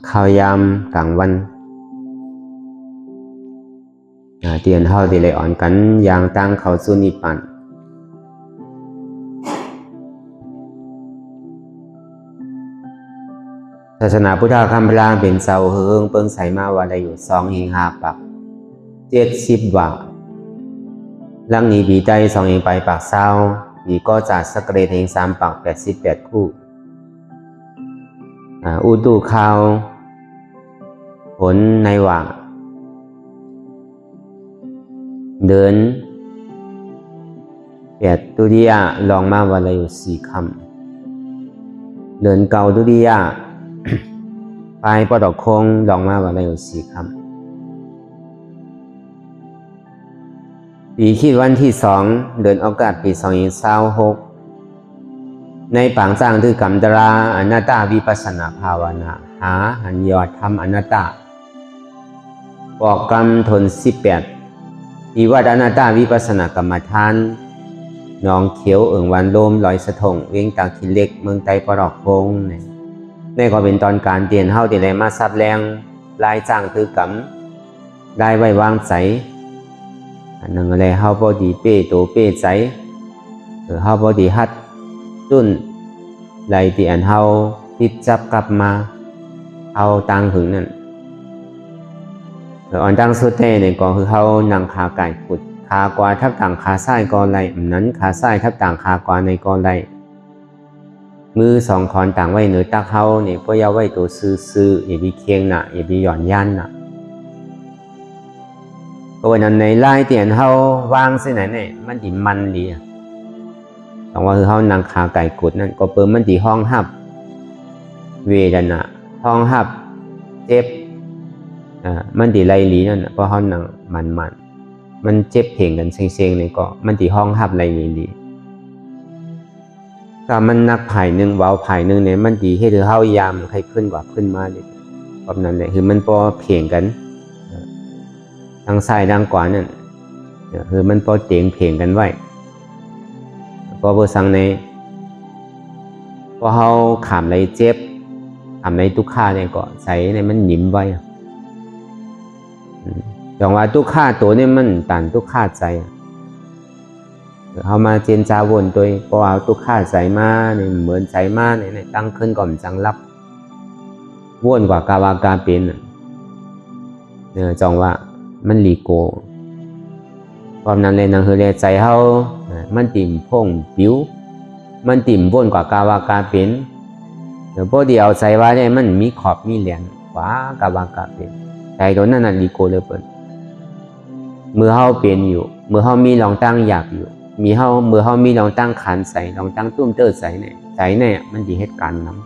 ข้าวยามกลางวันเตียนเฮาที่เลยอ่อนกันอย่างตั้งเขาสู่นิพพานศาสนาพุทธคำพลางเป็นเสาเฮิงเปิงใสมาว่าได้อยู่2 หิง 5 ปัก70 ว่าลังนี้ปีใจ2 หิงไปปากเศร้าปีก็จัดสกเรตหิง3 ปัก88 คู่อุตุข่าวผลในว่าเดิน8 ตุติยะลองมาวันละอยู่4 ค่ำเดิน9 ตุติยะปลายปอดอกคงลองมาวันละอยู่4 ค่ำปีคิดวันที่2เดือนอากาศปี2026ในปางสร้างคือกรรมตราอนัตตาวิปัสสนาภาวนาหาหันยอดทำอนัตตาบอกกรรมทน18ปีวัดอนัตตาวิปัสสนากรรมฐานน้องเขียววันโลมลอยสะทงเวียงตาคินเล็กเมืองไตปรอกพงในก็เป็นตอนการเตียนเฮาที่ได้มาซับแรงลายจ้างคือกรรมได้ไว้วางใสอันนึงอะไรเฮาบ่ดีเป้โตเป้ใจเฮาบ่ดีฮัดตุ้นไหลที่อันเฮาติดจับกลับมาเอาตังหึงนั่นอ่อนตั้งสุดเต้เนี่ยก็คือเขานั่งขาไก่ขุดขากวาทับต่างขาซ้ายกอไหลนั้นขาซ้ายทับต่างขากวาในกอไหลมือ2 คอนต่างไว้เหนือตักเขาเนี่ยก็อย่าไว้ตัวซื่ออย่าไปเคียงหนะอย่าไปหย่อนยันนะก็วันนั้นในไล่เตียนเขาวางเส้นไหนเนี่ยมันดีมันดีต้องว่าคือเขานั่งขาไก่ขุดนั่นก็เปิดมันดีห้องหับเวทนาห้องหับเจ็บมันดีไรหลีนั่นเพราะเขาหนังมันเจ็บเพ่งกันเซ็งๆเลยก็มันดีห้องหับไรหลีก็มันนักไผ่หนึ่งเบาไผ่หนึ่งเนี่ยมันดีให้เธอเข้ายามใครขึ้นกว่าขึ้นมาเลยแบบนั้นเลยคือมันพอเพ่งกันทางซ้ายทางขวานั่นคือมันพอเตียงเพ่งกันไว้พอเบอร์สังในพอเขาขามไรเจ็บขามไรทุกข้าเนี่ยก็ใส่ในมันหยิ้มไว้อย่างว่าทุกข้าตัวนี่มันตันทุกข้าใจเขามาเจนจาวนตัวพอเอาทุกข้าใจมาเนี่ยเหมือนใจมาเนี่ยตั้งขึ้นก่อนจังรับวนกว่ากาวากาเป็นเนี่ยจองว่ามันลีโกความนั้นเลยนังคือใจเขามันติ่มพงผิวมันติ่มวนกว่ากาวากาเป็นเดี๋ยวพอเดียวใจว่าเนี่ยมันมีขอบมีเหรียญกว่ากาวากาเป็นใจตัวนั้นน่ะลีโกเลยเปิดมือเฮาเป็นอยู่มือเฮามีรองตั้งอยากอยู่มือเฮามีรองตั้งขันใส่รองตั้งตุ้มเตอใส่เนี่ยใจเนี่ยมันดีเหตุการณ์นั้น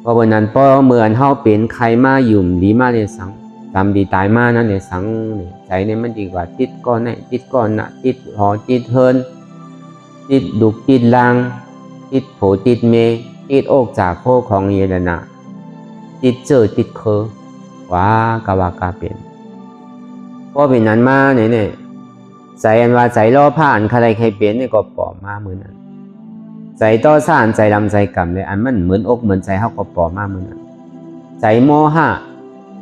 เพราะวันนั้นพอเมื่อเฮาเป็นใครมาอยู่ดีมาเลยสังทำดีตายมานั่นเลยสังใจเนี่ยมันดีกว่าติดก้อนเนี่ยติดก้อนน่ะติดหอติดเฮินติดดุกติดลางติดโผติดเมติดอกจากโคของเยลนาติดเจอติดเคอว่ากาวากาเป็นพอเป็นนั้นมาเนี่ยใจอันว่าใจล่อผ่านใครใครเป็นเนี่ยก็ปล่อมาเหมือนนั้นใจต่อสานใจดำใจกำเลยอันมันเหมือนอกเหมือนใจเขาก็ปล่อมาเหมือนนั้นใจโมหะ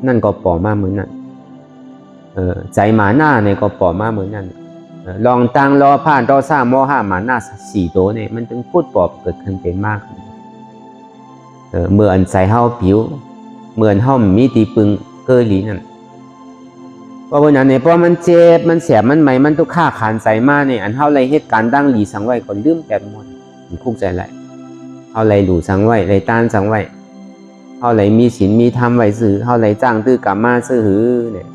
นั่นก็ปล่อมาเหมือนนั้นใจหมาหน้าเนี่ยก็ปล่อมาเหมือนนั้นลองตั้งล่อผ่านต่อสานโมหะหมาหน้า4 ตัวเนี่ยมันถึงพูดปลอบเกิดขึ้นเป็นมากเมื่ออันใจเฮาผิวเหมือนเฮามีตีปึงเกลีนั่นเพราะวันนั้นเนี่ยเพราะมันเจ็บมันเสียมันใหม่มันทุกข้าขานใจมากเนี่ยอันเฮาไรเหตุการณ์ดั้งหลีสังไว้ก่อนลืมแปดหมดมันคุกใจไรเฮาไรหลู่สังไว้ไรต้านสังไว้เฮาไรมีศีลมีธรรมไว้สื่อเฮาไรจ้างตื้อกรรมมาซื่อหือเนี่ย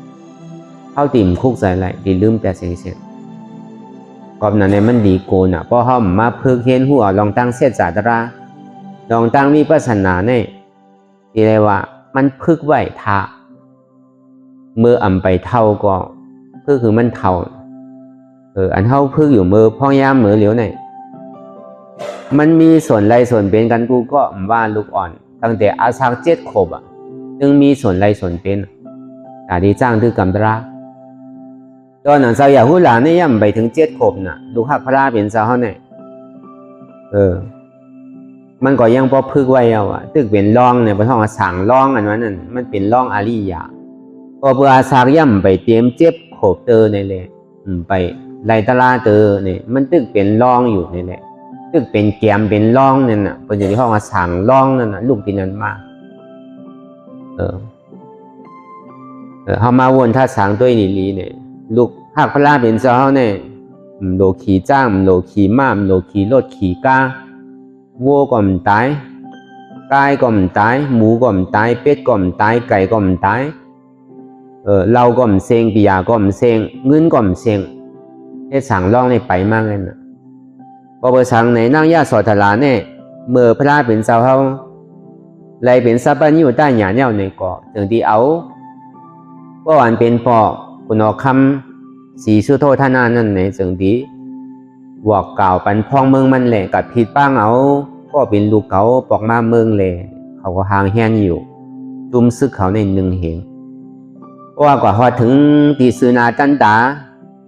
เฮาติ่มคุกใจไรดีลืมแต่เสียงก่อนนั้นเนี่ยมันดีโกนเพราะเฮามาพึกเห็นหัวลองตั้งเสียจาตราลองตั้งมีปัสนาเนี่ยที่เรียกว่ามันพึกไว้ท่าเมื่ออ่ำไปเท่าก็คือมันเท่าอันเท่าพึกอยู่มือพ่อยามมือเหลียวเนี่ยมันมีส่วนไรส่วนเป็นกันกูก็ว่าลูกอ่อนตั้งแต่อาชัก7 ขวบจึงมีส่วนไรส่วนเป็นแต่ที่จ้างคือกำตราตอนนั้นสาวอยากหูหลานเนี่ยย่ำไปถึง7 ขวบน่ะลูกหักพระเป็นสาวเนี่ย มันก็ยังพอพึกไว้เอาอะตึกเป็นร่องเนี่ยพระท่องสั่งร่องอันนั้นมันเป็นร่องอริยะก็เพื่อสากย่ำไปเตรียมเจ็บโขบเตอในเลยไปไล่ตลาเตอเนี่ยมันตึกเป็นร่องอยู่นี่แหละตึกเป็นแกมเป็นร่องนั่นน่ะเป็นอย่างที่ห้องสั่งร่องนั่นน่ะลูกที่นั้นมากเขามาวนท่าสางตัวนี้เนี่ยลูกหากพระราเป็นเจ้าเนี่ยโลขี่จ้างโลขี่ม้าโลขี่รถขี่ก้าวัวก็มันตายไก่ก็มันตายหมูก็มันตายเป็ดก็มันตายไก่ก็มันตายเราก็มันเซ็งปียาก็มันเซ็งเงินก็มันเซ็งให้สั่งร่องในไปมากเลยนะพอไปสั่งในนั่งยาสอดลาเนี่ยเมื่อพระราเป็นเจ้าเขาเลยเป็นซับบันอยู่ใต้หยาเนี่ยในเกาะถึงที่เอาว่าวันเป็นปอคุณอคำสีสุโธธนานั่นในถึงที่บอกกล่าวปันพองเมืองมันแหละกับผิดป้างเอาก็เป็นลูกเขาปอกมาเมืองเลยเขาก็ห่างแหนอยู่จุ่มซึกเขาในหนึ่งเหงว่ากว่าพอถึงตีสุนาจันตา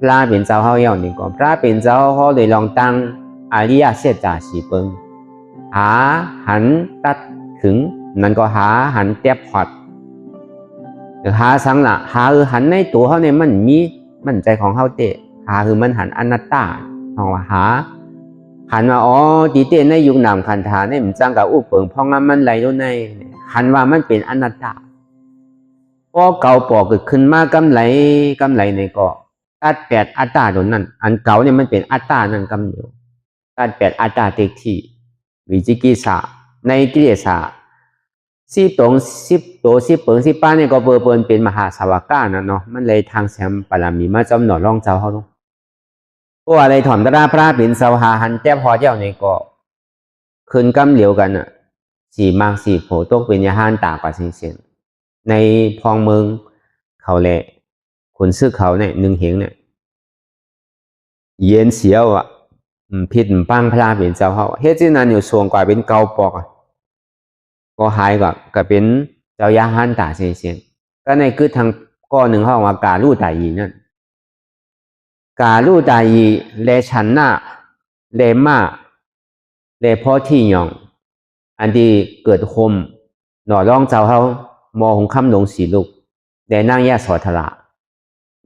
พระเป็นเจ้าเขาเย่านี่ก็พระเป็นเจ้าเขาเลยลองตั้งอาริยเสจาสีเปิงหาหันตัดถึงนั่นก็หาหันเตียบพอดหาสังละหาหันในตัวเขาเนี่ยมันมีมั่นใจของเขาเตะหาคือมันหันอนัตตาเขาว่าหาหันว่าอ๋อตีเตในยุคนามคันธาเนี่ยมันจังกับอุปเปิงพองมันไหลอยู่ในหันว่ามันเป็นอนัตตาพอเก่าปอกเกิดขึ้นมากำไรในเกาะตัดแปดอัตตาตัวนั้นอันเก่าเนี่ยมันเป็นอัตตานั่นกำอยู่ตัดแปดอัตตาเต็กที่วิจิกิจสาในกิเลสา10 ตัว10 เปิง10 ป้าเนี่ยก็เปิลเป็นมหาสาวกานะเนาะมันเลยทางแซมปรามีมาจำหนอร่องเจ้าเขาลูกเพราะอะไรถอนตราพระเป็นสาวหาหันแจ้พอเจ้าในเกาะคืนกำเหลียวกันอ่ะสี่มากสี่โผตกเป็นยาห้านตากว่าเสียนในพองเมืองเขาแหละคนซื้อเขาเนี่ยหนึ่งเหงเนี่ยเย็นเสียวอ่ะผิดปังพระเป็นเจ้าเขาเฮ็ดที่นั้นอยู่ส่วนกว่าเป็นเกาปอกก็หายก็เป็นเจ้ายาหันตาเสียนก็ในคือทางก้อนหนึ่งห้องว่ากาลู่ตายีนั่นกาลู่ตายีเลชันหน้าเลมาเลพ่อที่ยองอันที่เกิดคมหน่อร่องเจ้าเขามอหงคำหลงสีลูกแต่นั่งแยกสอทละ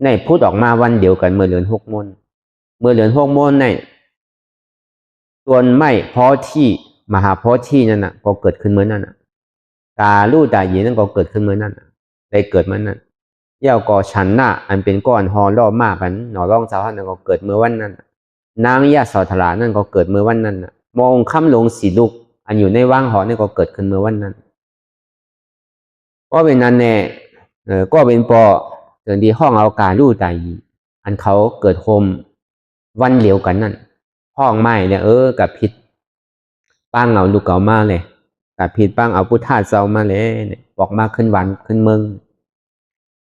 ในพูดออกมาวันเดียวกันเมื่อเดือน6 โมงในส่วนไม่พอที่มหาพอที่นั่นน่ะก็เกิดขึ้นเมื่อนั้นน่ะตาลู่ตาหยีนั่นก็เกิดขึ้นเมื่อนั้นได้เกิดเมื่อนั้นเย่าก่อฉันหน้าอันเป็นก้อนหอล่อมากกันหน่อร่องเจ้านั่นก็เกิดเมื่อวันนั้นนางยาสอทละนั่นก็เกิดเมื่อวันนั้นน่ะมองคำหลงสีลูกอันอยู่ในว่างหอนี่ก็เกิดขึ้นเมื่อวันนั้นก็เป็นนั้นแน่ก็เป็นปอเดินที่ห้องเอากาลู่ตาหยีอันเขาเกิดโฮมวันเหลียวกันนั่นห้องไม้เนี่ยกับผิดป้างเอาลูกเก่ามาเลยกับผิดป้างเอาพุทธาเจ้ามาเลยเนี่ยบอกมาขึ้นวันขึ้นเมือง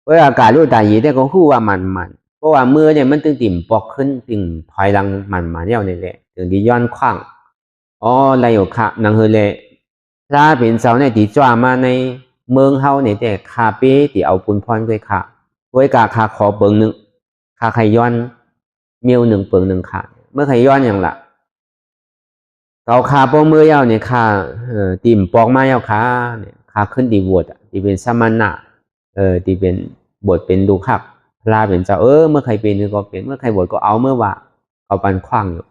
เพราะอากาศรู้ตาหยีเนี่ยก็คู่ว่ามันเพราะว่าเมื่อเนี่ยมันตึงติ่มปอกขึ้นติ่งถอยหลังมันมาเนี่ยนี่แหละถึงที่ย้อนขว้างไรอยู่ค่ะนางเฮเลถ้าเป็นเจ้าเนี่ยตีจ้ามาในเมืองเฮาเนี่ยแต่คาเป้ตีเอาปุนพรด้วยค่ะด้วยกาคาขอเปิงหนึ่งคาไขย้อนเมียว1 เปิง 1ค่ะเมื่อไขย้อนอย่างละเกาคาป้อมือยาวเนี่ยคาติ่มปอกมายาวคาเนี่ยคาขึ้นดีบวชที่เป็นสมณะที่เป็นบทเป็นดูคักพระเป็นเจ้าเมื่อใครเป็นก็เป็นเมื่อใครบวชก็เอาเมื่อว่าเอาปันขว้างอยู่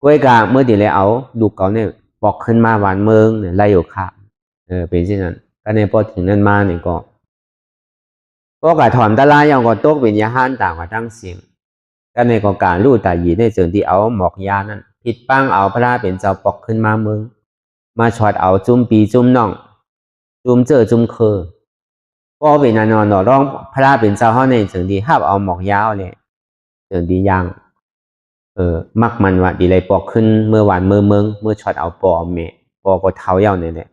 ก้วยกาเมื่อดีเลยเอาดูเก่าเนี่ยปอกขึ้นมาหวานเมืองเนี่ยไล่อยู่ค่ะเป็นเช่นนั้นก็ในพอถึงนั้นมาเนี่ยก็กาถอนตะลายอย่างก็ตกเป็นยาห้านต่างกว่าตั้งเสียงก็ในก็การรู้ตาหยีในส่วนที่เอาหมอกยานั้นผิดปั้งเอาพระเป็นเจ้าปอกขึ้นมาเมืองมาช็อตเอาจุ่มปีจุ่มน่องจุ่มเจอจุ่มเคอก็เป็นนอนร้องพระเป็นเจ้าเขาในส่วนที่ห้าเอาหมอกยาวเนี่ยส่วนที่ยังมักมันว่าดีเลยปอกขึ้นเมื่อวานเมื่อช็อตเอาปอเมปอก็เท้าเย้าเนี่ย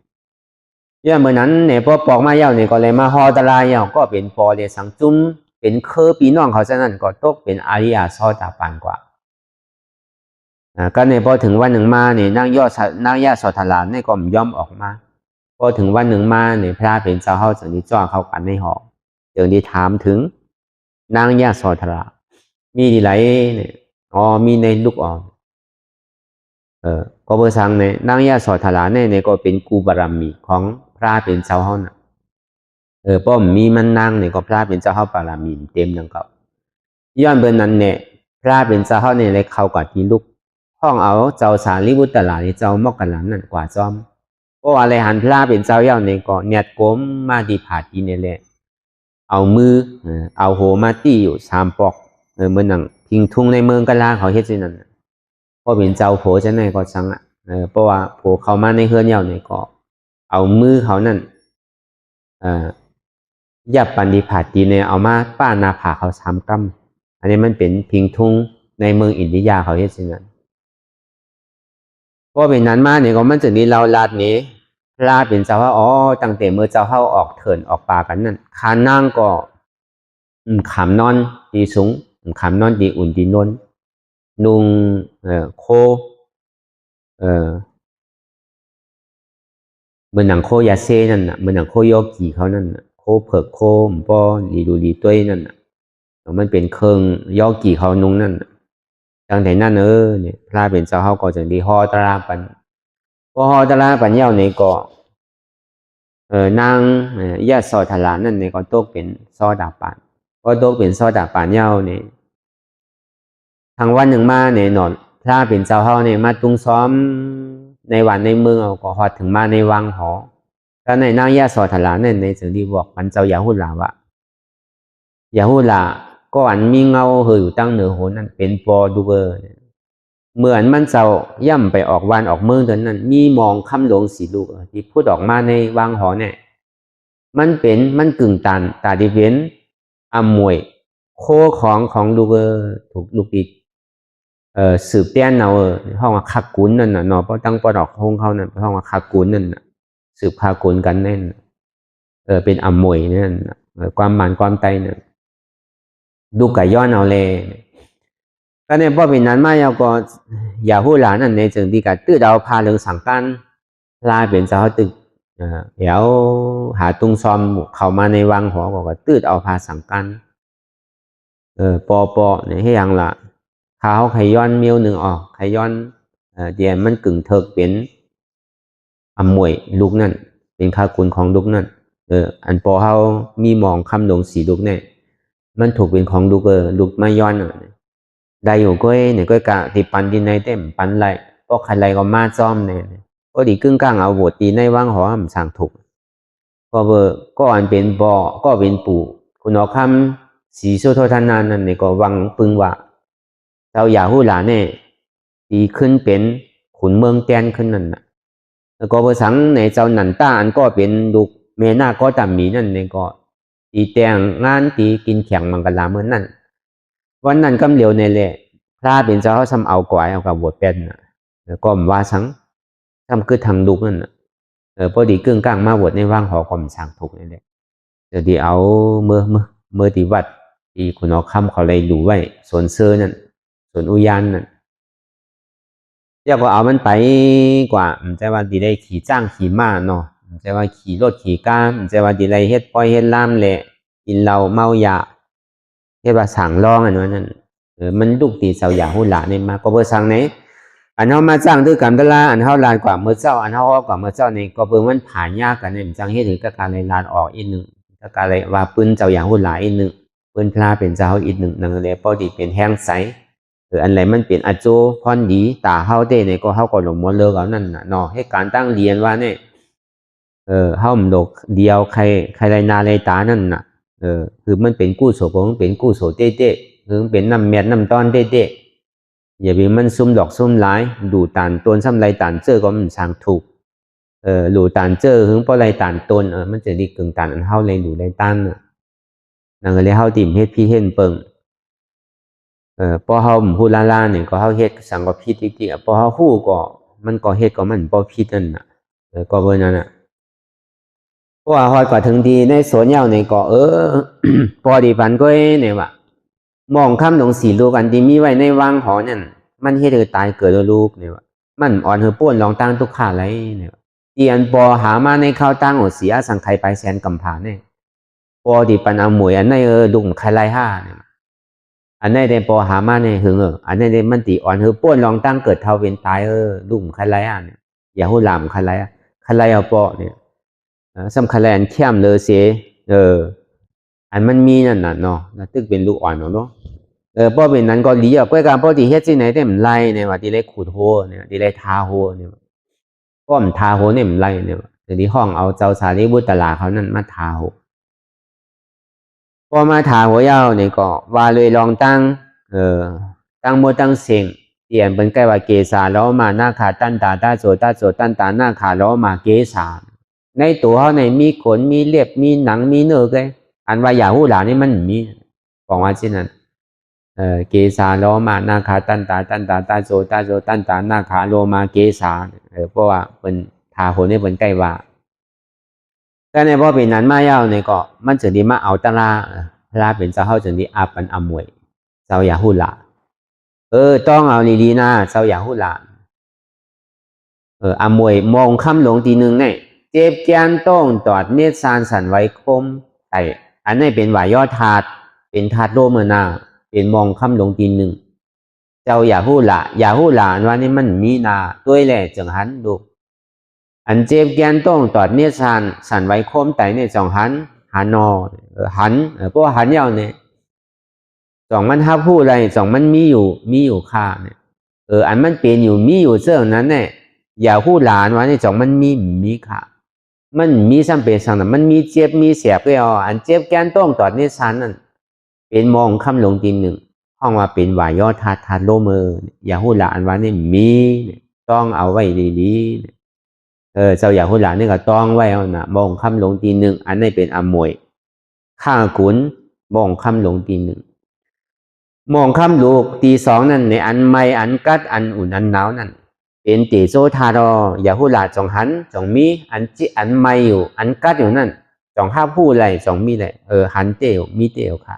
ย่าเมื่อนั้นเนี่ยพอปอกมาเย้าเนี่ยก็เลยมาฮอตะลายเย้าก็เป็นปอเลยสังจุ้มเป็นเคอปีน้องเขาฉะนั้นก็ตกเป็นอาริยะซอตาปานกว่าก็เนี่ยพอถึงวันหนึ่งมาเนี่ยนางยาสอทลานเนี่ยก็ย่อมออกมาพอถึงวันหนึ่งมาเนี่ยพระเป็นเจ้าเขาจึงที่จ้าเขากันในหอจึงที่ถามถึงนางยาสอทลามีดีไรเนี่ยมีในลูกอ่อน ก็เบอร์สังเนี่ยนางยาสอทลาเนี่ยก็เป็นกูบารมีของพระเป็นเจ้าเฮาน่ะป้อมมีมันนางเนี่ยก็พระเป็นเจ้าเฮาบารมีเต็มดังเก่าย้อนเบอร์นั้นเนี่ยพระเป็นเจ้าเฮาเนี่ยเลยเข้ากับที่ลูกห้องเอาเจ้าสารีบุตรหลานเจ้ามอกกันหลังนั่นกว่าจอมเพราะว่าอะไรหันพระเป็นเจ้าเย่าเนี่ยก็เนียดโกมมาดีผาดีเนี่ยแหละเอามือเอาโหมาตีอยู่3 ปอกเมื่อนั่งพิงทุ่งในเมืองกะลาเขาเฮ็ดสินั่นพอเป็นเจ้าโผจะไหนก็สังเพราะว่าโผเข้ามาในเฮือนเย่าเนี่ยก็เอามือเขานั่นยับปันดีผาดีเนี่ยเอามาป้านาผาเขา3 กำอันนี้มันเป็นพิงทุ่งในเมืองอินเดียเขาเฮ็ดสินั่นเพราะเป็นนั้นมาเนี่ยก็มันจะมีเราลาดนี้ลาเป็นเจ้าว่าตั้งแต่เมื่อเจ้าเข้าออกเถินออกป่ากันนั่นคานั่งก็ขำนอนดีสูงขำนอนดีอุ่นดีนนนุงโคเหมือนหนังโคยาเซนั่นน่ะเหมือนหนังโคโยกีเขานั่นน่ะโคเผิกโคมป้อลีดูลีต้วยนั่นน่ะมันเป็นเครื่องย่อกี่เขานุงนั่นตั้งแต่นั้นเนี่ยพระเป็นเจ้าเขาก็จะดีฮอตราปันพอฮอตราปันเย้าเนี่ยก็นางยาสอทลานั่นเนี่ยก็ตกเป็นซอดาปานพอตกเป็นซอดาปานเย้าเนี่ยทางวันหนึ่งมาเนี่ยนอนพระเป็นเจ้าเขาเนี่ยมาตุ้งซ้อมในวันในเมืองเอาก็ฮอดถึงมาในวังหอแล้วในนางยาสอทลาเนี่ยในจึงดีบอกมันเจ้ายาหุลาวะยาหุลาก็อันมีเงาเฮอยู่ตั้งเหนือโหนั่นเป็นปอดูเบอร์เหมือนมันเจ้าย่ำไปออกวันออกเมืองตอนนั้นมีมองคำหลวงสีลูกที่พูดออกมาในวังหอเนี่ยมันกึ่งตันตาดิเว้นอมวยโคของลูกถูกลูกอีกสืบเตี้ยนเอาห้องว่าคักกุนนั่นน่ะเนาะเพราะตั้งปอดอกห้องเขานั่นห้องว่าคักกุนนั่นน่ะสืบคากุนกันนั่นเป็นอมวยนั่นความหมานความไตนั่นดูกะย้อนเอาเลยก็เนี่ยพอเป็นนั้นมาเราก็อย่าหู้หลานนั่นในจึงที่กะตื้อเดาพาเรื่องสังกันลาเป็นเจ้าตึกเดี๋ยวหาตุงซอมเข้ามาในวังหอก็ตื้อเอาพาสังกันปอเนี่ยให้ยังละเขาไขย้อนเมียวหนึ่งออกไขย้อนเดี๋ยวมันกึ่งเถิกเป็นอมวยลูกนั่นเป็นข้ากุลของลูกนั่นอันปอเขามีมองคำหลงสีลูกเนี่ยมันถูกเป็นของลูกลูกไม่ย้อนได้อยู่ก็เนี่ยก็กะที่ปันดินในเต็มปันไรก็ใครไรก็มาซ้อมเนี่ยก็ดีกึ่งกลางเอาบทตีในว่างหอมสั่งถูกก็ก็อันเป็นปอก็เป็นปู่คุณเอาคำสีโซโทธานานั่นเนี่ยก็วังปึงว่าเจ้าอย่าหู้หลานเนี่ยดีขึ้นเป็นขุนเมืองแกนขึ้นนั่นน่ะแล้วก็ภาษาในเจ้าหนันต้าอันก็เป็นลูกเมน่าก็ตามมีนั่นเนี่ยก็ตีแต่งงานตีกินแข่งมังกรลาเมื่อนั่นวันนั้นกำเหลียวในแหละพระเป็นเจ้าเขาทำเอาก่อยเอากับบทเป็นก็มว่าสังทำคือทางดุกนั่นพอดีกึ่งกลางมาบทในว่างหอความสั่งถูกนี่แหละเดี๋ยวเอาเมื่อที่วัดที่คุณเอาคำเขาเลยดูไว้สวนเซอร์นั่นสวนอุยานนั่นเรียกว่าเอามันไปกว่ามันจะว่าดีได้ขี่จ้างขี่ม้าเนาะมันจะว่าขี่รถขี่ก้ามมันจะว่าดีไรเฮ็ดปล่อยเฮ็ดล่ามแหละกินเหล้าเมายาเรียกว่าสั่งร้องอันนั้นมันลูกตีเสาหยาหุ่นหลาเนี่ยมาก็เบอร์สั่งไหนอันเขามาจ้างด้วยกันเวลาอันเขาลานกว่าเมื่อเจ้าอันเขาออกกว่าเมื่อเจ้านี่ก็เบอร์มันผ่านยากกันเนี่ยจังเฮ็ดถึงการเลยลานออกอีกหนึ่งการเลยว่าปืนเจ้าหยาหุ่นหลาอีกหนึ่งปืนพลาเป็นเจ้าอีกหนึ่งนั่นเลยพอดีเป็นแห้งใสอันไหนมันเป็นอาโจพรดีตาเขาเต้เนี่ยก็เขาก็หลงมัวเลิกเอานั่นน่ะเนาะให้การตั้งเรียนว่าเนี่ยเขาหมดเดียวใครไรนาไรตานั่นน่ะคือมันเป็นกู้โสของเป็นกู้โสเต้คือเป็นน้ำเม็ดน้ำตอนเต้อย่าไปมันซุ่มดอกซุ่มหลายดูตานต้นซ้ำไรตานเจอก็มันสั่งถูกดูตานเจอถึงเพราะไรตานต้นมันจะดีกึ่งตานอันเฮาเลยดูไรตันนั่นก็เลยเฮาติ่มเฮ็ดพี่เฮ็ดเปิงพอเฮาพูดลาเนี่ยก็เฮาเฮ็ดสังก็ผิดจริงๆพอเฮาฮู้ก็มันก็เฮ็ดก็มันบ่ผิดนั่นน่ะก็เบิ่นนั่นน่ะเพราะว่าฮอดกว่าถึงดีในสวนเหย้านี่ก็พอดีปันก็เนี่ยว่ามองคำหลงสีลูกอันที่มีไว้ในวังหอนั่นมันเฮ็ดให้ตายเกิดลูกเนี่ยว่ามันอ่อนเฮอป้วนลองตั้งทุกขาไรเนี่ยที่อันปอหามาในข้าวตั้งเสียสังไขไปแสนกำผาเนี่ยพอดีปันเอาหมวยอันในดุ่มไข่ไรห้าเนี่ย อันนี้ได้ปอหามาเนี่ยหึงอันนี้ได้มันตีอ่อนคือป้วนลองตั้งเกิดเท่าเป็นตายลุ่มคันไรอ่ะเนี่ยอย่าหูหลามคันไรอ่ะคันไรเอาปอเนี่ยสำคัญแลนเข้มเลยเสียอันมันมีนั่นน่ะเนาะแล้วตึกเป็นลูกอ่อนเนาะป้อเป็นนั้นก็ลีอ่ะก้อยการป้อตีเฮ็ดที่ไหนได้มันไล่เนี่ยว่าที่ไรขูดโหเนี่ยที่ไรทาโหเนี่ยป้อมทาโหเนี่ยมันไล่เนี่ยแต่ที่ห้องเอาเจ้าสารีบุตรลาเขานั่นมาทาโหพอมาถาหัวยาวเนี่ยก็ว่าเลยลองตั้งตั้งโมตั้งเสียงเปลี่ยนเป็นใกล้ว่าเกษาแล้วมาหน้าขาตั้นตาตาโสตั้นตาหน้าขาแล้วมาเกษาในตัวเขาในมีขนมีเล็บมีหนังมีเนื้อเลยอันว่าอย่าหูหลานี่มันมีบอกว่าเช่นนั้นเกษาแล้วมาหน้าขาตั้นตาตาโสตั้นตาหน้าขาโลมาเกษาเพราะว่าเป็นทาหัวนี่เป็นใกล้ว่าแต่ในพอเป็นนั้นมายาวเนี่ยก็มันจะดีมาเอาตลาเป็นเจ้าเขาจะดีอาปันอมวยเจ้าอย่าหูหลาต้องเอาดีๆนะเจ้าอย่าหูหลาอมวยมองคำหลงทีหนึ่งเนี่ยเจ็บแกนต้องตอดเนตรสารสันไว้คมแต่อันนี้เป็นหวายยอดถาดเป็นถาดโลเมนาเป็นมองคำหลงทีหนึ่งเจ้าอย่าหูหลาว่านี่มันมีนาด้วยแหละจังหันดูอันเจ็บแกนต้องตอดเนี่ยสันไว้คมแต่เนี่ยสองหันนอหันเพราะหันยาวเนี่ยสองมันห้าพูดอะไรสองมันมีอยู่ค่าเนี่ยอันมันเป็นอยู่มีอยู่เสื่องนั้นเนี่ยอย่าพูดหลานว่าเนี่ยสองมันมีค่ามันมีซ้ำเป็นสังนั้นมันมีเจ็บมีเสียบก็เอาอันเจ็บแกนต้องตอดเนี่ยสันนั่นเป็นมองคำหลงทีหนึ่งห้องว่าเป็นวายยอดทาโลเมออย่าพูดหลานว่าเนี่ยมีต้องเอาไว้ดีๆเจ้าอย่าพูดหลานนี่ก็ต้องไว้เอานะมองคำหลงทีหนึ่งอันนี้เป็นอมวยข้าขุนมองคำหลงทีหนึ่งมองคำลูกตีสองนั่นในอันไม่อันกัดอันอุ่นอันหนาวนั่นเป็นตีโซทารออย่าพูดหลาจงหันจงมีอันไม่อยู่อันกัดอยู่นั่นจงห้าพูดอะไรจงมีอะไรหันเตียวมีเตียวค่ะ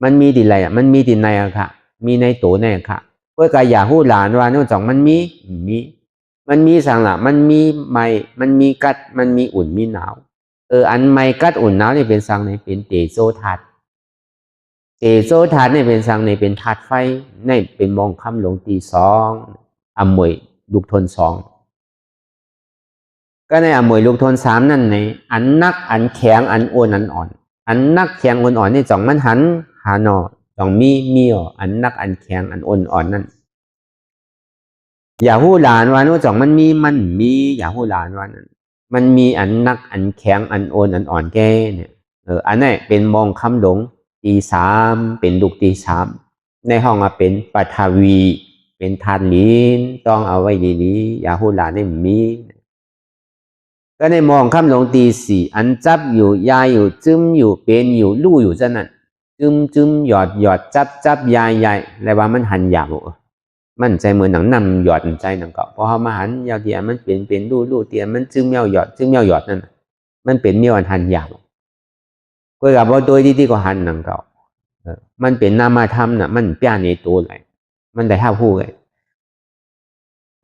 มันมีดีอะไรอ่ะมันมีดีในอ่ะค่ะมีในตัวแน่ค่ะเพื่อการอย่าพูดหลานว่านู่นจงมันมีสั่งละมันมีไม่มันมีกัดมันมีอุ่นมีหนาวอันไม่กัดอุ่นหนาวนี่เป็นสั่งในเป็นเตโซทัดเตโซทัดนี่เป็นสั่งในเป็นทัดไฟในเป็นมองคำหลงตีสองอมวยลูกทนสองก็ในอมวยลูกทนสามนั่นในอันนักอันแข็งอันอ้วนอันอ่อนอันนักแข็งอ่อนอ่อนนี่จ่องมันหันหานอจ่องมีอันนักอันแข็งอันอ้วนอ่อนนั่นอย่าหู้หลานว่านู่นจ่องมันมีอย่าหู้หลานว่านั้นมันมีอันนักอันแข็งอันโอนอันอ่อนแก่เนี่ยอันนี้เป็นมองคำหลงตีสามเป็นลูกตีสามในห้องเป็นปัทวีเป็นธาตุลินต้องเอาไว้ดีๆอย่าหู้หลานนี่มีก็ในมองคำหลงตีสี่อันจับอยู่ยายอยู่จึ้มอยู่เป็นอยู่ลู่อยู่จะนั่นจึ้มหยอดจับยายอะไรว่ามันหันหยาบมันใจเหมือนหนังนำหยอดใจหนังเกาะพอเขามาหันยาวเตียมันเป็นลู่เตียมันจึ้งเมียวหยอดนั่นมันเป็นเมียวอันหันหยาบก็กับว่าตัวที่ก็หันหนังเกาะมันเป็นนามาธรรมน่ะมันเปียในตัวเลยมันได้ห้าผู้เลย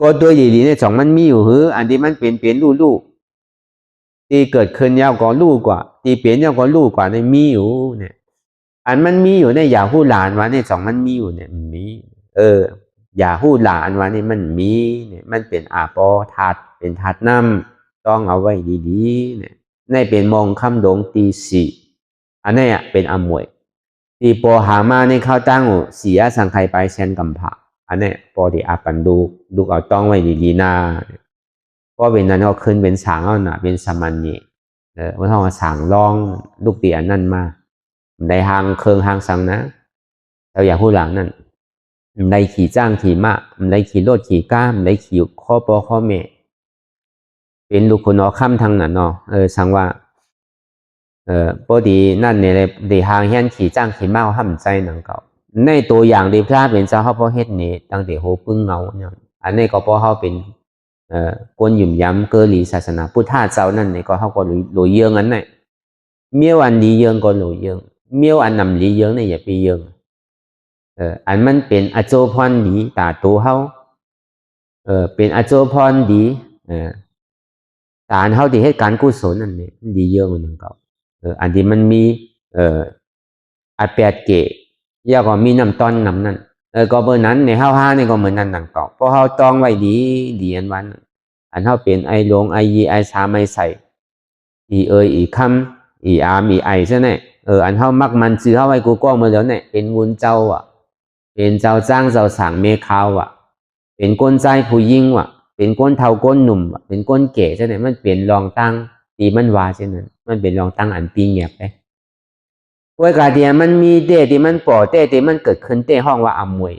ก็ตัวใหญ่ๆเนี่ยสองมันมีอยู่หืออันที่มันเป็นลู่ที่เกิดขึ้นยาวก็ลู่กว่าที่เปลี่ยนยาวก็ลู่กว่าในมีอยู่เนี่ยอันมันมีอยู่ในอย่าผู้หลานว่าเนี่ยสองมันมีอยู่เนี่ยมีอย่าหู้หลานว่านี่มันมีเนี่ยมันเป็นอาปอทัดเป็นทัดน้ำต้องเอาไว้ดีๆเนี่ยในเป็นมองคำหลงตีสี่อันนี้เป็นอมวยตีปอหามาในข้าวตั้งเสียสังไคไปเชนกัมผะอันนี้ปอที่อาปันดูเอาต้องไว้ดีๆนะเพราะเป็นนั้นก็ขึ้นเป็นสางเอาหนาเป็นสมันนี่ว่าท้องสางลองลูกตีอันนั่นมาได้หางเคืองหางสังนะเราอย่าหู้หลังนั่นในขี่จ้างขี่ม้าในขี่รถขี่ก้ามในขี่ข้อปอข้อเมเป็นลูกคนเอาค่ำทางนั้นเนาะสังว่าปกตินั่นเนี่ยในทางเฮียนขี่จ้างขี่ม้าห้ามใจหนังเก่าในตัวอย่างที่พระเป็นเจ้าเขาพอเฮ็ดนี่ตั้งแต่โหปึ้งเงาเนี่ยอันนี้ก็พอเขาเป็นกวนหยุ่มย้ำเกลีศาสนาพุทธะเจ้านั่นเนี่ยก็เขาก็หลุยเยืองอันเนี่ยเมียวอันลีเยืองก็หลุยเยืองเมียวอันนำลีเยืองเนี่ยอย่าไปเยืองอันมันเป็นอโจพรดีตาตัวเขาเป็นอโจพรดีตาเขาที่เหตุการณ์กุศลนั่นเนี่ยดีเยอะเหมือนกันอันที่มันมีอาเปียเก ยาก็มีน้ำต้นน้ำนั่นก็เบอร์นั้นในห้านี่ก็เหมือนนั่นหนังเก่าเพราะเขาต้องไว้ดีอันวันอันเขาเป็นไอลงไอยีไอสามไอใส่อีอีคำอีอาร์มีไอใช่ไหมอันเขามักมันซื้อเขาไว้กูก็มาแล้วเนี่ยเป็นวุ้นเจ้าอ่ะเป็นเจ้าจ้างเจ้าสั่งเมฆาวอ่ะเป็นก้นใจผู้ยิ่งว่ะเป็นก้นเทาก้นหนุ่มว่ะเป็นก้นเก๋ใช่ไหมมันเปลี่ยนรองตั้งตีมันวาใช่ไหมมันเป็นรองตั้งอันปีเงียบไปโวยกาเดียมันมีเต้ที่มันปอเต้ที่มันเกิดขึ้นเต้ห้องว่าอมวย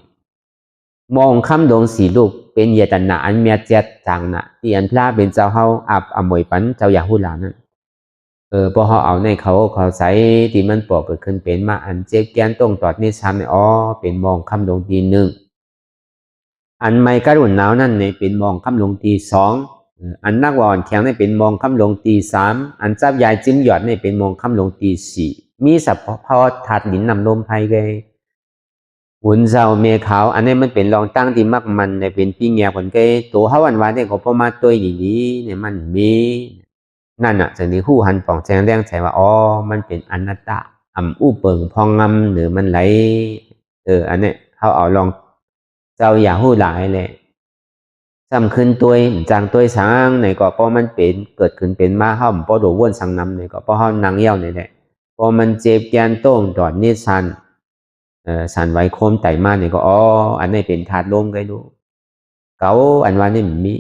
มองคำดงสีลูกเป็นเยตนาอันเมียเจ็ดจังนะที่อันพระเป็นเจ้าเฮาอับอมวยปันเจ้าอยากหูหลานนั่นพอเขาเอาในเขาใส่ที่มันปอเกิดขึ้นเป็นมาอันเจ็บแกนตรงตอดนี่ซ้ำอ๋อเป็นมองคำดงทีหนึ่งอันไม่กระดุนหนาวนั่นเนี่ยเป็นมองคำลงตีสองอันนักวอนแข็งเนี่ยเป็นมองคำลงตีสามอันจับยายจิ้มหยอดเนี่ยเป็นมองคำลงตีสี่มีสัพพะถัดหินนำลมไพไกหุ่นเจ้าเมฆาวอันนี้มันเป็นรองตั้งที่มักมันเนี่ยเป็นพี่เงียคนไกตัวเขาวันเนี่ยก็พอมาตัวดีๆเนี่ยมันมีนั่นอ่ะจากนี้คู่หันป่องแจงแรงใจว่าอ๋อมันเป็นอนัตตาอู้เปิงพองงำหรือมันไหลอันนี้เขาเอาลองเจ้าอย่าหู้หลายเลยซ้ำขึ้นตัวจังตัวสังในก็เพราะมันเป็นเกิดขึ้นเป็นมาห้อมพอดูว่นสังน้ำในก็เพราะห้องนางเย้าในแหละพอมันเจ็บแกนโต้งดอดนิสันสันไว้โคมไต่มาเนี่ยก็อ๋ออันนี้เป็นธาตุลมก็ดูเก่าอันว่านี่มี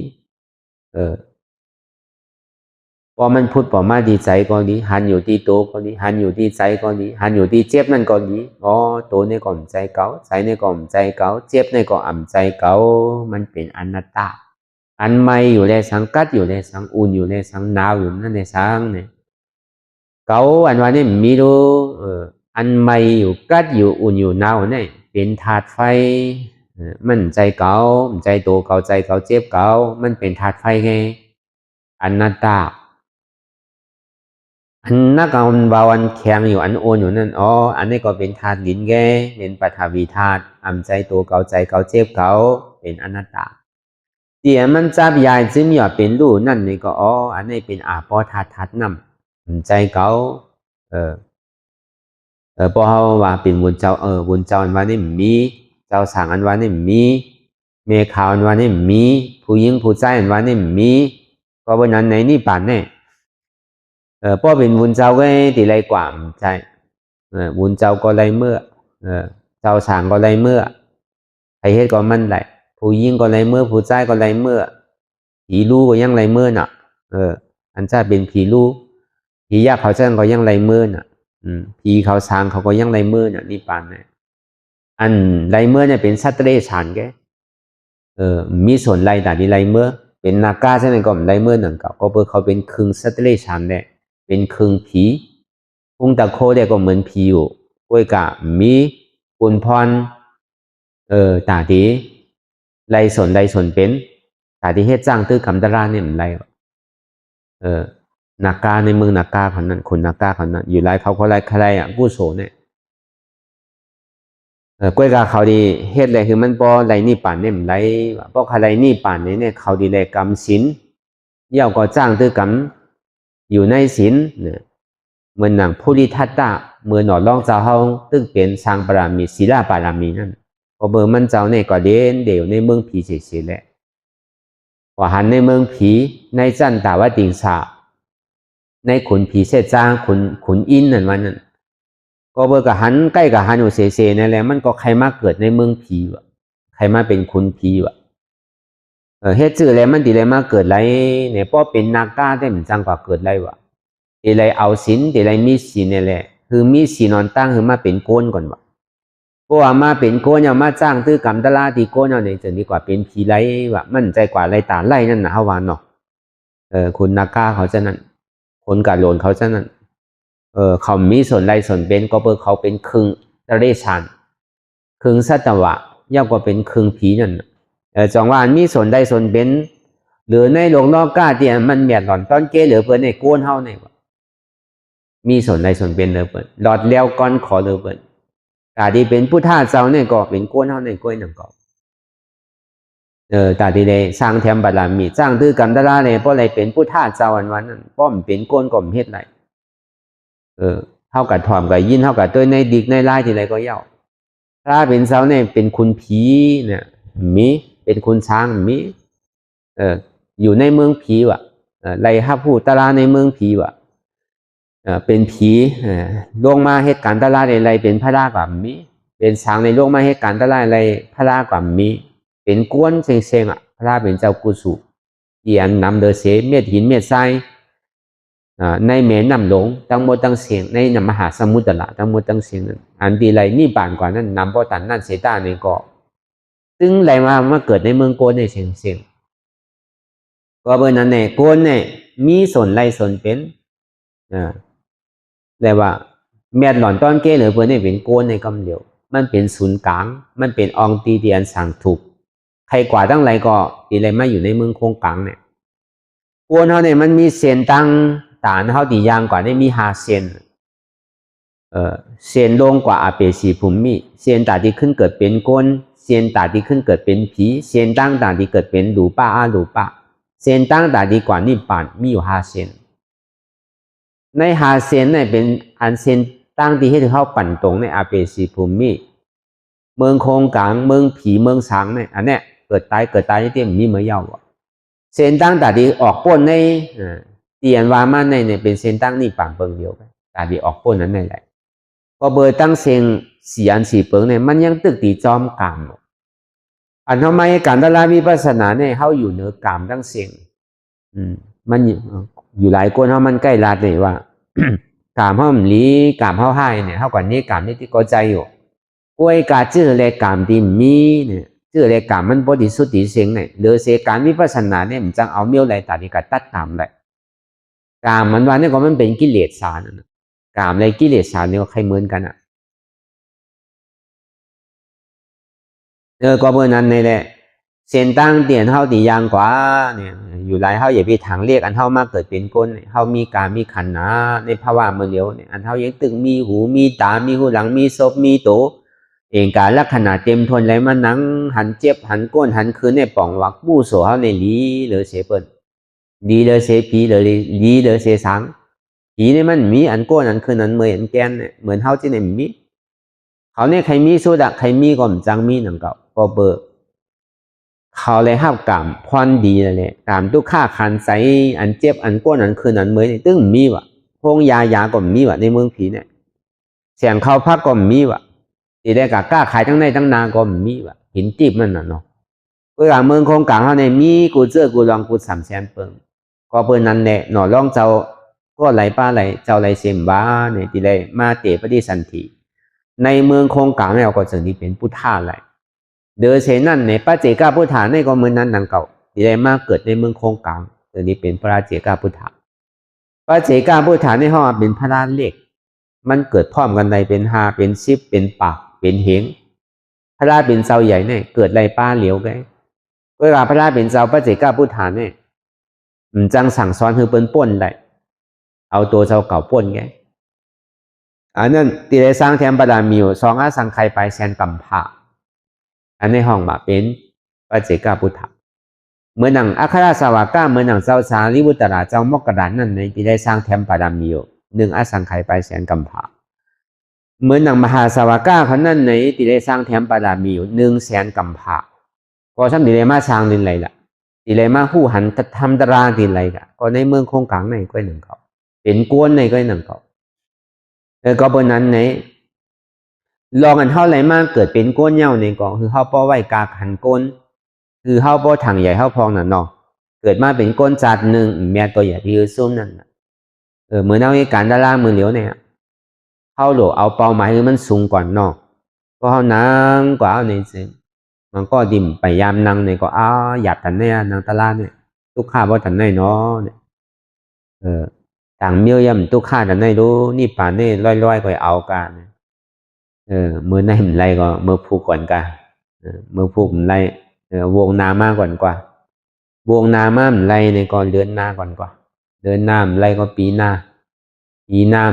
พอมันพูดปอมาดีใจก็ดีหันอยู่ที่โตก็ดีหันอยู่ที่ใจก็ดีหันอยู่ที่เจ็บนั่นก็ดีอ๋อโตในก็มใจเก่าใจในก็มใจเก่าเจ็บในก็ใจเก่ามันเป็นอนัตตาอันไม่อยู่ในสังกัดอยู่ในสังอุ่นอยู่ในสังหนาวอยู่นั่นในสังเนี่ยเก่าอันว่านี่มีดูอันไม่อยู่กัดอยู่อุ่นอยู่หนาวเนี่ยเป็นธาตุไฟมันใจเก่าใจโตเก่าใจเก่าเจ็บเก่ามันเป็นธาตุไฟไงอนัตตาอันนักเอาบาวันแข็งอยู่อันโอนอยู่นั่นอ๋ออันนี้ก็เป็นธาตุดินแกเป็นปฐวีธาตุใจตัวเก่าใจเก่าเจ็บเก่าเป็นอนัตตาเดี๋ยวมันจับยายซึมหยอดเป็นรูนั่นนี่ก็อ๋ออันนี้เป็นอาปอธาตุน้ำใจเก่าพอเขาว่าเป็นบุญเจ้าบุญเจ้าอันว่านี่มีเจ้าสั่งอันว่านี่มีเมฆาวอันว่านี่มีผู้หญิงผู้ชายอันว่านี่มีก็วันนั้นในนี่ป่านเนี่ยพอเป็นบุญเจ้าก็ตีไรกว่าใช่บุญเจ้าก็ไรเมื่อเจ้าสั่งก็ไรเมื่อใครเฮ็ดก็มันไหลผู้หญิงก็ไรเมื่อผู้ชายก็ไรเมื่อผีลูก็ยังไรเมื่อน่ะอันจะเป็นผีลูผียากเขาเจ้าก็ยังไรเมื่อน่ะผีเขาสร้างเขาก็ยังไรเมื่อน่ะนี่ปานเนี่ยอันไรเมื่อเนี่ยเป็นสัตว์เดรัจฉานแกมีส่วนไรแต่ที่ไรเมื่อเป็นนาคาใช่ไหมก็ไรเมื่อหนึ่งก็เพื่อเขาเป็นคึงสัตว์เดรัจฉานเนี่ยเป็นคึงผีพุงตะโคเด็กก็เหมือนผีอยู่ก้วยกะมีปุนพรตาดีไรส่วนเป็นตาดีเฮ็ดจ้างตื้อกำตราเนี่ยมันไรนาคาในเมืองนาคาคนนั้นคนนาคาคนนั้นอยู่ไรเขาไรใครผู้โสเนี่ยก้วยกะเขาดีเฮ็ดอะไรคือมันพอไรนี่ป่านเนี่ยมันไรพอใครนี่ป่านเนี่ยเขาดีไรกรรมศีลเย่าก็จ้างตื้อกำอยู่ในศีลเนี่ยเหมือนหนังผู้ริทัตตะเมื่อหนอล่องเจ้าเฮาตึกเป็นสร้างบารมีศีลบารมีนั่นพอเบอร์มันเจ้าเนี่ยก็เด่นเดี่ยวในเมืองผีเฉยๆแหละว่าหันในเมืองผีในจันตาวติงสาในขุนผีเสจ้างขุนอินนั่นวันนั้นก็เบอร์กับหันใกล้กับหันอยู่เฉยๆนั่นแหละมันก็ใครมาเกิดในเมืองผีวะใครมาเป็นขุนผีวะเฮ็ดชื่ออะไรมันดีอะไรมาเกิดไรเนี่ยป้อเป็นนาคาได้เหมือนจังกว่าเกิดไรวะตีไรเอาศีลตีไรมีศีลนี่แหละคือมีศีลนอนตั้งคือมาเป็นโกนก่อนวะเพราะว่ามาเป็นโกนเอามาจ้างตื้อกำตะลาตีโกนเอาเนี่ยจะดีกว่าเป็นผีไรวะมันใจกว่าไรตาไรนั่นนะฮาวานเนาะคุณนาคาเขาจะนั่นคนกาโลนเขาจะนั่นเขามีส่วนไรส่วนเป็นก็เปิดเขาเป็นคึงตะเรชันคึงสัตวะย่อมก็เป็นคึงผีนั่นจองว่ามีส่วนใดส่วนเป็นหรือในหลงนอกกล้าที่มันเมียดหล่อนต้นเกหรือเปิดในโกนเฮาเนี่ยมีส่วนใดส่วนเป็นเลยเปิดหลอดเลี้ยวก้อนขอเลยเปิดตาดีเป็นผู้ท่าเจ้าเนี่ยก็เป็นโกนเฮาในกล้วยหนังกอบตาดีเลยสร้างแถมบารมีสร้างตื้อกำตะลาเนี่ยเพราะอะไรเป็นผู้ท่าเจ้าวันนั้นป้อมเป็นโกนก่อมเฮ็ดไรเท่ากับถ่อมกับยินเท่ากับตัวในดิกในไล่ที่ไรก็เย่า พระเป็นเจ้าเนี่ยเป็นคุณผีเนี่ยมีเป็นคุณช้างมีอยู่ในเมืองผีว่ะไรฮับผู้ตลาในเมืองผีว่ะเป็นผีลงมาเหตุการณ์ตลาดอะไรเป็นพระรากับมีเป็นช้างในลงมาเหตุการณ์ตลาดอะไรพระรากับมีเป็นก้วนเซ็งๆอ่ะพระราเป็นเจ้ากุสุเอียนนำเดเสเม็ดหินเม็ดทรายในแม่น้ำหลงทั้งหมดทั้งเสียงในมหาสมุทรละทั้งหมดทั้งเสียงนั้นอันดีไรนี่บานกว่านั้นนำพอตันนั่นเสตาในเกาะซึ่งไรมาเกิดในเมืองโกนในเสียงก็เบอร์นั้นเนี่ยโกนเนี่ยมีส่วนไรส่วนเป็นแต่ว่าแม่หล่อนต้อนเกหรือเพื่อนเนี่ยเป็นโกนในกำเดียวมันเป็นศูนย์กลางมันเป็นองตีเดียนสั่งถูกใครกว่าตั้งไรก็ดีไรมาอยู่ในเมืองโคงกลางเนี่ยโกนเขาเนี่ยมันมีเส้นตั้งฐานเขาดียางกว่าได้มี5 เส้นเส้นลงกว่าอาเปสีภูมิเส้นตาที่ขึ้นเกิดเป็นก้นเส้นตาที่ขึ้นเกิดเป็นผีเส้นตั้งตาที่เกิดเป็นหลูป้าหลูป้าเส้นตั้งตาที่กว่านิพพานมีอยู่5 เส้นใน5 เส้นเนี่ยเป็นอันเส้นตั้งที่ให้เข้าปั่นตรงในอาเปสีภูมิเมืองโคงกลางเมืองผีเมืองช้างเนี่ยอันเนี้ยเกิดตายที่เต็มมีเมื่อยาวเส้นตั้งตาที่ออกป้นในเตียนวามันในเนี่ยเป็นเส้นตั้งนี่ปั่นเปิงเดียวกันตาที่ออกป้นนั้นในแหละก็เบอร์ตั้งเสียง4 เปิงเนี่ยมันยังตึกตีจอมกามอันทำไมการตลาดวิปัสสนาเนี่ยเขาอยู่เหนือกามตั้งเสียงมันอยู่หลายคนเขามันใกล้ลาดเลยว่ากามเขาหลีกามเขาให้เนี่ยเขากว่านี้กามนี่ที่ก็ใจอยู่กล้วยกาจื้อเลยกามที่มีเนี่ยจื้อเลยกามมันบริสุทธิ์เสียงเนี่ยเดือเสการวิปัสสนาเนี่ยมันจังเอาเมี้ยวไรตัดที่กัดตัดกามเลยกามมันว่าเนี่ยก็มันเป็นกิเลสสารนะกามในกิเลสสารเนี่ยใครเหมือนกันอ่ะก็เบอร์นั้นในแหละเส้นตั้งเตียนเฮาตียางกว่าเนี่ยอยู่หลายเฮาอย่าไปทางเรียกอันเฮามาเกิดเป็นคนเฮามีกามมีขันธ์นะในภาวะเมื่อเดียวเนี่ยอันเฮายังตึงมีหูมีตามีหูหลังมีศพมีโตเองการลักษณะเต็มทนไรมานังหันเจ็บหันก้นหันคืนในป่องวักมู่โสเฮาในลีหรือเสเปิ้นดีเลยเสผีเลยลีเลยเสสังผีเนี่ยมันมีอันก้นอันคืนอันเมื่อยอันแกนเนี่ยเหมือนเฮาที่เนี่ยมีเขาเนี่ยใครมีสุดะใครมีก็มจังมีหนังเก่าก็เบอร์เขาเลยห้ามกามพรดีเลยกามทุกข้าคันใสอันเจ็บอันก้นอันคืนอันเมื่อยตึ้งมีวะพงยาก็มีวะในเมืองผีเนี่ยเสียงเขาพักก็มีวะที่ได้กล้าขายทั้งในทั้งนาก็มีวะหินจีบมันน่ะเนาะเวลาเมืองคงกลางเขาเนี่ยมีกูเจอกูลองกู3 แสนเปิงก็เปิงนั้นแหละหน่อร้องเจ้าก็ไหลป้าไหลเจ้าไหลเสียมบ้าเนี่ยที่ได้มาเตะปฏิสันติในเมืองคงกลางเนี่ยก็จะนี่เป็นพุทธาไหลเดือเชนั่นในพระเจกาพุทธาในก็เหมือนนั้นดังเก่าที่ได้มาเกิดในเมืองคงกลางตัวนี้เป็นพระเจกาพุทธาพระเจกาพุทธาในห้องเป็นพระราเล็กมันเกิดพร้อมกันใดเป็น5เป็น10เป็นปากเป็นเหงพระราเป็นเจ้าใหญ่เนี่ยเกิดไรป้าเหลียวไงเวลาพระราเป็นเจ้าพระเจกาพุทธาเนี่ยมันจังสั่งสอนคือเปิ้นป่นได้เอาตัวเจ้าเก่าป่นไงอันนั้นที่ได้สร้างแถมบารมีอยู่2 อาสังไขไปแสนกัมภะอันในห้องมาเป็นพระเจกาพุทธะเมื่อหนังอัครสาวกาเมื่อหนังเจ้าสารีบุตรเจ้ามกรานั่นในที่ได้สร้างแถมบารมีอยู่1 อาสังไขไปแสนกัมภะเมื่อหนังมหาสาวกาเขานั่นในที่ได้สร้างแถมบารมีอยู่1 แสนกัมภะก็ทำที่ได้มาสร้างดินไรล่ะที่ได้มาหู้หันทำตารางดินไรกะก็ในเมืองคงกลางในก็หนึ่งเขาเป็นกวนในก็หนึ่งเขาก็บนนั้นในลองกันเท่าไรมากเกิดเป็นก้นเย่าในกองคือเข้าป้อไหวกาหันก้นคือเข้าป้อถังใหญ่เข้าพองน่ะเนาะเกิดมาเป็นก้นจัดหนึ่งแม่ตัวใหญ่ที่ซุ่มนั่นเหมือนเอาไอ้การดารามือเหลียวเนี่ยเข้าโหลเอาเป้าหมายคือมันสูงกว่าเนาะก็เขานั่งกว่าเอาในเสียมันก็ดิ่มไปยามนั่งเนี่ยก็หยาบทันเนี่ยนางตาลาเนี่ยทุกข้าบ่ทันได้เนาะเนี่ยต่างเมี้ยย่ำทุกข้าทันได้รู้นี่ป่านนี่ร้อยๆก็เอากันมือในมันไรก็มือผูกก่อนกันมือผูกมันไรวงนามาก่อนกว่าวงนามามันไรในก่อนเดือนหน้าก่อนกว่าเดือนหน้ามันไรก็ปีหน้า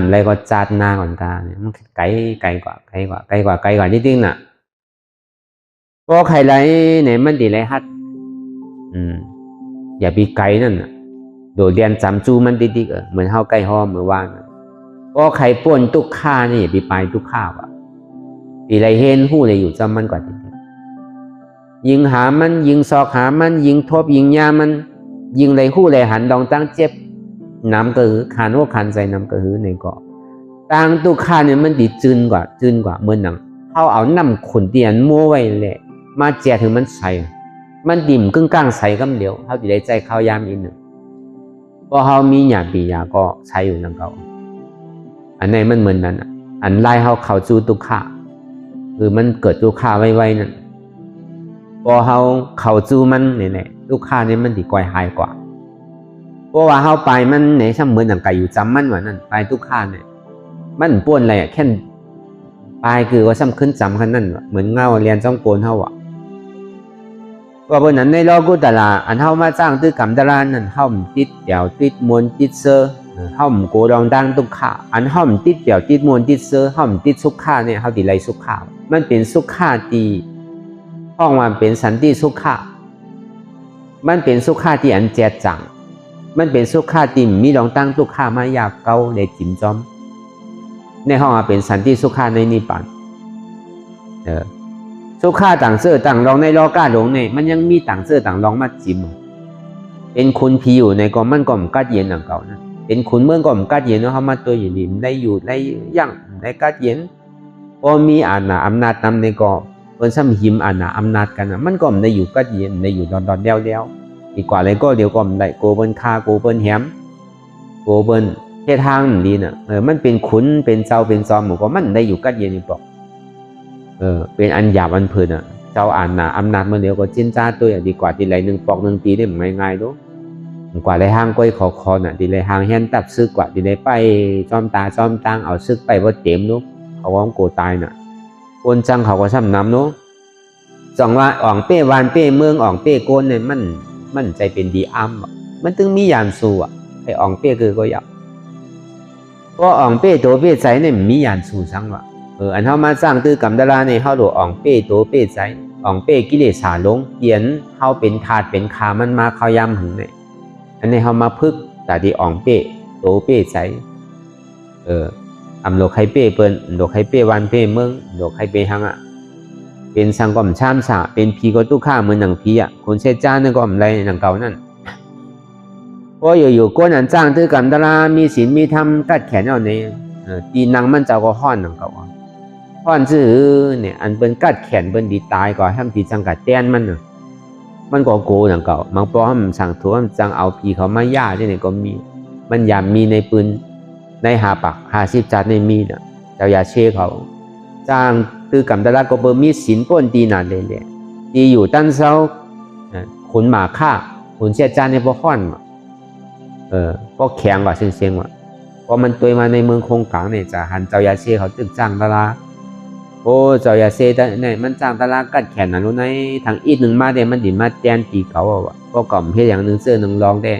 มันไรก็จัดหน้าก่อนกันมันไกลกว่านิดนึงน่ะเพราะใครไรเนี่ยมันดีไรฮัดอย่าไปไกลนั่นน่ะโดดเรียนจำจูมันดิเหมือนเฮาใกล้ห้อมเมื่อวานเพราะใครป่นทุกข้านี่อย่าไปทุกข้าว่ะ ตีไรเห็นหู้เลยอยู่จำมันกว่าทียิงหามันยิงซอกหามันยิงทบยิงยามันยิงไรหู้ไรหันดองตั้งเจ็บน้ำกระหือขันว่าขันใจน้ำกระหือในเกาะตั้งตุกขาเนี่ยมันดีจืนกว่าเมื่อหนังเขาเอาน้ำขุนเตียนมัวไว้แหละมาแจกถึงมันใส่มันดิ่มกึ่งกลางใส่กำเหลียวเขาจะได้ใจเขายามอีกหนึ่งพอเขามีหยาปียาก็ใช้อยู่นั่งเก่าอันไหนมันเหมือนนั้นอันไล่เขาจูตุกขาคือมันเกิดตุกขาไวๆนั่นพอเขาจูมันเนี่ยตุกขาเนี่ยมันดีกว่าหายกว่าเพราะว่าเขาไปมันเนี่ยช่างเหมือนอย่างไก่อยู่จำมันว่านั่นไปตุกขาเนี่ยมันป้วนอะไรแค่ปลายคือว่าซ้ำขึ้นจำขนาดนั้นเหมือนเงาเรียนจ้องโกนเท่าก็บนนั้นในโลกุตละอันเท่ามาจ้างตื้อกำตะลานนั่นเท่าติดเดี่ยวติดมวนติดเซอเท่าโกดองดังตุกขาอันเท่าติดเดี่ยวติดมวนติดเซอเท่าติดสุขาเนี่ยเท่าติดไรสุขามันเป็นสุขาตีห้องมันเป็นสันติสุขามันเป็นสุขาที่อันแจดจังมันเป็นสุขาตีมีดองตั้งตุกขามายาเกาในจิ๋มจอมในห้องเป็นสันติสุขาในนิพพานสุขาต่างเสื้อต่างรองในโลกาหลงเนี่ยมันยังมีต่างเสื้อต่างรองมาจิ๋มเป็นคุณผีอยู่ในกอมันก็มกัดเย็นหนังเก่านะเป็นคุณเมืองก็มกัดเย็นเนาะเขามาตัวอยู่นี่ได้อยู่ได้ยั่งได้กัดเย็นพอมีอาณาอำนาจนำในกอเป็นซ้ำหิมอาณาอำนาจกันนะมันก็มได้อยู่กัดเย็นได้อยู่ดอนเดียวอีกกว่าเลยก็เดี๋ยวก็มได้โกเบิ้ลคาโกเบิ้ลแหมโกเบิ้ลเททางนี่น่ะมันเป็นขุนเป็นเจ้าเป็นจอมหมู่ก็มันได้อยู่กัดเย็นนี่ปอกเป็นอันหยาบอันพื้นอ่ะเจ้าอ่านน่ะอำนาจมันเดียวก็จิ้นจ้าตัวอย่างดีกว่าทีไรหนึ่งปอกหนึ่งตีได้ง่ายๆด้วยกว่าไรห้างก้อยคอน่ะทีไรห้างแฮนตับซึกกว่าทีไรไปจอมตาจอมตังเอาซึกไปว่าเต็มนู้เขาว่าโกตายน่ะคนจังเขาก็ซ้ำน้ำนู้จังว่าอ่องเป้วานเป้เมืองอ่องเป้โกนเนี่ยมันใจเป็นดีอ้ำมันถึงมียานสู้อ่ะไอ้อ่องเป้คือก็อยากเพราะอ่องเป้ตัวเป้ใจเนี่ยมียานสู้สังว่ะอันเท่ามาสร้างตื้อกำดาราในเท่าหลวอ่องเป้โตเป้ใจอ่องเป้กิเลสาลงเขียนเท่าเป็นถาดเป็นขามันมาเขาย้ำหึงเนี่ยอันนี้เท่ามาพึกแต่ที่อ่องเป้โตเป้ใจอำโลกไข่เป้เปิ้นโลกไข่เป้วันเป้เมืองโลกไข่เป้หังอ่ะเป็นสังกอมชามสาเป็นพีก็ตู้ข้าเหมือนหนังพีอ่ะคนเชจ้าเนี่ยก็อำไรหนังเก่านั่นเพราะอยู่ก้นอันจ้างตื้อกำดารามีศีลมีธรรมกัดแขนเอาในตีนังมันเจ้าก็ห้อนหนังเก่าพ่อนซื่อเนี่ยอันเป็นกัดแขนเป็นดีตายก่อนทำทีจังกัดแตนมันก็โกหนังเก่าบางปอมสั่งถั่วจังเอาพีเขามาย่าที่ไหนก็มีมันยามมีในปืนในหาปัก50 จัดในมีน่ะเจ้ายาเช่เขาจ้างตื้อกำดาราก็เบอร์มีศีลป้นตีนานเลยตีอยู่ตั้นเซาขุนหมาฆ่าขุนเสียจานในพวกห้อนพวกแข็งกว่าเสียงว่ะพอมันตัวมาในเมืองคงกลางเนี่ยจะหันเจ้ายาเช่เขาตึกจ้างดาราโอ้เจ้าอย่าเซแต่เนี่ยมันจ้างตลาดกัดแขนนะรู้ไหมทางอีกหนึ่งมาเดี๋ยวมันดิมาแจนตีเขาอ่ะก็กล่อมเพียอย่างหนึ่งเสื้อหนึ่งรองได้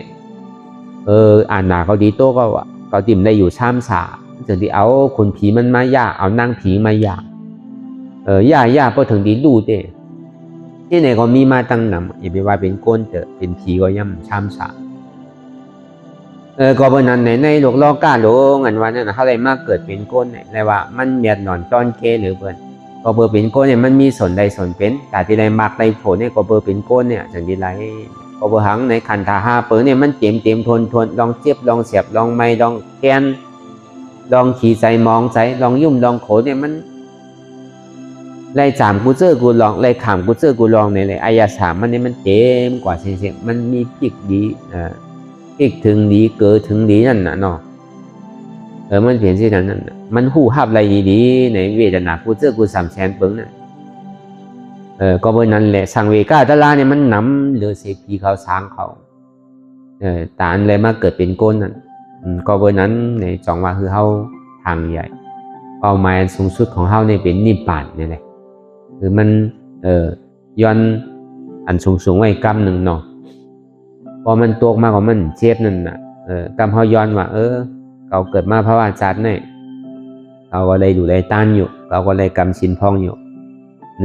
อ่านหนาเขาดีโต้ก็ว่าเขาติ่มได้อยู่ช้ำสาถึงที่เอาคนผีมันมาย่าเอานั่งผีมาย่าย่าพอถึงดีลู่เด้ที่ไหนก็มีมาตั้งนำอย่าไปว่าเป็นก้นเถอะเป็นผีก็ย่ำช้ำสาก็เป็นนั้นในโลกโลกาโลงันวันนั้นเขาเลยมากเกิดเป็นก้นเนี่ยเลยว่ามันเมียดหนอนตอนเกหรือเพื่อนก็เบอร์เป็นก้นเนี่ยมันมีส่วนใดส่วนเป็นแต่ที่ไรมากไรผลเนี่ยก็เบอร์เป็นก้นเนี่ยจังที่ไรก็เบอร์หังในขันธา5เปิดเนี่ยมันเต็มทนลองเจ็บลองเสียบลองไม่ลองแกนลองขี่ใจมองใจลองยุ่มลองโขเนี่ยมันไล่จามกูเจอกูลองไล่ขามกูเจอกูลองเนี่ยเลยอายาสามมันเนี่ยมันเต็มกว่าเสียมันมีพิกดีอีกถึงดีเกิดถึงดีนั่นน่ะเนาะมันเปลี่ยนที่นั่นมันหู้หับอะไรดีๆในเวทนากูเจอกู300,000 ปึ้งน่ะก็เบอร์นั้นแหละสังเวกาตลาเนี่ยมันนำหรือเสพีเขาสร้างเขาตาอันเลยมาเกิดเป็นก้นนั่นก็เบอร์นั้นในจองว่าคือเฮาทางใหญ่เป้าหมายสูงสุดของเฮาเนี่ยเป็นนิพพานนี่แหละคือมันย้อนอันสูงไว้กำหนึ่งเนาะพอมันตกมากกว่ามันเจ็บนั่นน่ะกำเขาย้อนว่าเขาเกิดมาเพราะว่าจัดเนี่ยเขาก็เลยอยู่ในต้านอยู่เขาก็เลยกำชินพองอยู่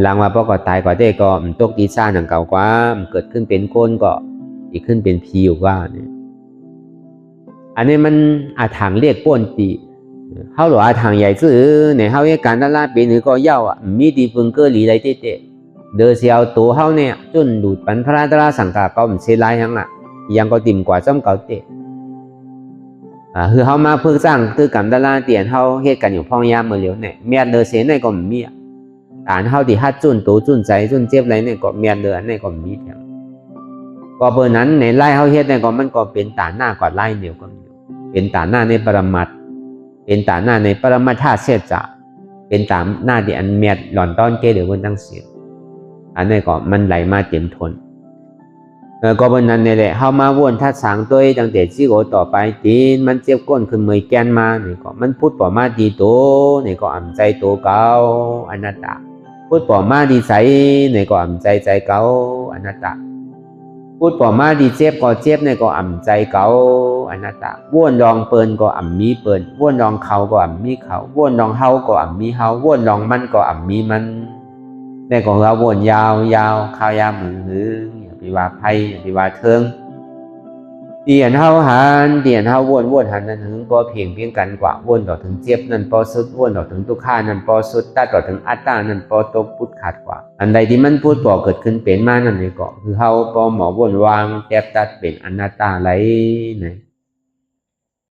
หลังว่าพอก็ตายก็ได้ก็ตกดีซ่าหนังเก่ากว่าเกิดขึ้นเป็นก้นก็อีกขึ้นเป็นพีอยู่ว่าเนี่ยอันนี้มันอาถรรพ์เรียกป้นตี เขาหลวทางใหญ่ซื่อเนี่ยเขาให้การตลาดเป็นหรือก็เย่ามีดีพึงเกอหลีไรเตะเดือเสียวตัวเขาเนี่ยจนดูดปันพระตราสังกาก็มันเสียลายยังยังก็ติ่มกว่าจ้อมเก่าเตะคือเขามาเพื่อสร้างคือกรรมตลาดเตียนเขาเหตุกันอยู่พองยามเมื่อเร็วเนี่ยเมียเดือเสียในก็มีฐานเขาที่ฮัดจุนตัวจุนใจจุนเจ็บอะไรเนี่ยก็เมียเดือในก็มีแถมก็เบอร์นั้นในไล่เขาเฮ็ดในก็มันก็เป็นฐานหน้ากว่าไล่เดียวก็เป็นฐานหน้าในปรมัตเป็นฐานหน้าในปรมัตถาเสียจะเป็นฐานหน้าที่อันเมียหล่อนต้อนเกเดือวันตั้งเสียอันนี้ก็มันไหลมาเต็มทนก็บนนั้นนี่แหละเขามาวนทัดสางตัวตั้งแต่ที่โกต่อไปตีนมันเจ็บก้นขึ้นมือแกนมานี่ก็มันพูดป่อมาดีโตนี่ก็อ่ำใจโตเก่าอนัตตาพูดป่อมาดีใสนี่ก็อ่ำใจใจเก่าอนัตตาพูดป่อมาดีเจ็บก็เจ็บนี่ก็อ่ำใจเก่าอนัตตาว่นรองเปินก็อ่ำมีเปินว่นรองเขาก็อ่ำมีเขาว่นรองเฮาก็อ่ำมีเฮาว่นรองมันก็อ่ำมีมันนี่ก็เราว่นยาวยาวข้าวยามือหือปีว่าไพ่ปีว่าเทิงเตียนเฮาหันเตียนเฮาวนหันนั้นถึงพอเพียงกันกว่าวนต่อถึงเจ็บนั่นพอสุดวนต่อถึงทุกข้านั่นพอสุดตัดต่อถึงอัตตานั่นพอตกพุทธขาดกว่าอันใดที่มันพูดพอเกิดขึ้นเป็นมานั่นนี่ก็คือเฮาพอหมอวนวางแทบตัดเป็นอนัตตาไหลเนี่ย